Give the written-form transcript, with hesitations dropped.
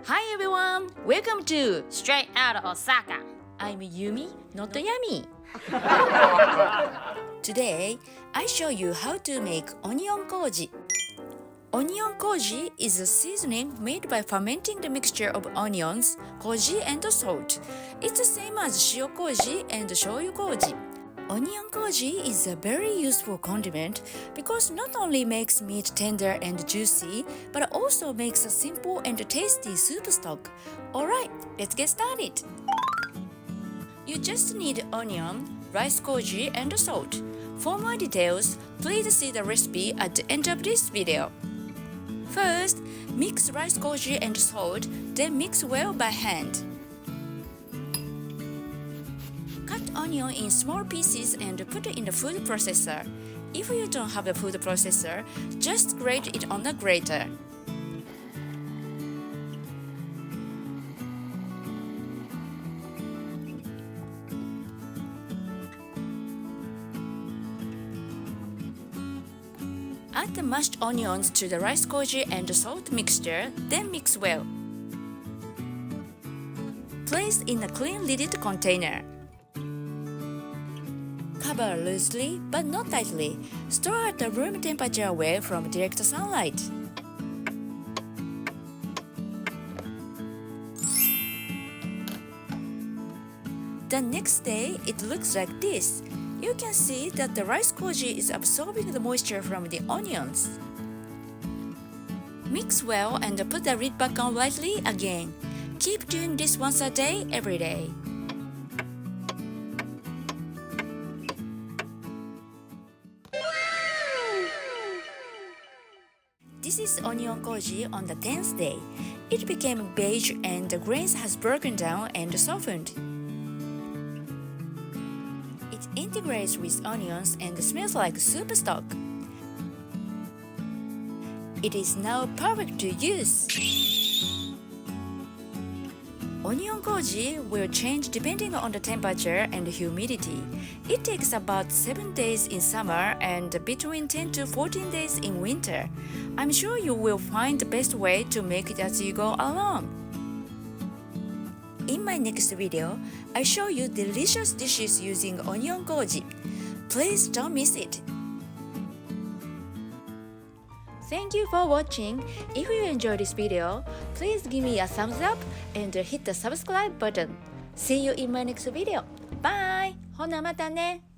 Hi everyone! Welcome to Straight Out Osaka. I'm Yumi, not Yami. Today, I show you how to make onion koji. Onion koji is a seasoning made by fermenting the mixture of onions, koji and salt. It's the same as Shio Koji and Shoyu Koji. Onion koji is a very useful condiment because not only makes meat tender and juicy, but also makes a simple and tasty soup stock. Alright, let's get started. You just need onion, rice koji and salt. For more details, please see the recipe at the end of this video. First, mix rice koji and salt, then mix well by hand. Cut onion in small pieces and put it in the food processor. If you don't have a food processor, just grate it on a grater. Add the mashed onions to the rice koji and salt mixture, then mix well. Place in a clean lidded container. Cover loosely but not tightly. Store at the room temperature away from direct sunlight. The next day, it looks like this. You can see that the rice koji is absorbing the moisture from the onions. Mix well and put the lid back on lightly again. Keep doing this once a day, every day. This is onion koji on the 10th day. It became beige and the grains has broken down and softened. It integrates with onions and smells like soup stock. It is now perfect to use. Onion koji will change depending on the temperature and humidity. It takes about 7 days in summer and between 10 to 14 days in winter. I'm sure you will find the best way to make it as you go along. In my next video, I show you delicious dishes using onion koji. Please don't miss it. Thank you for watching. If you enjoyed this video, please give me a thumbs up and hit the subscribe button. See you in my next video. Bye! ほなまたね!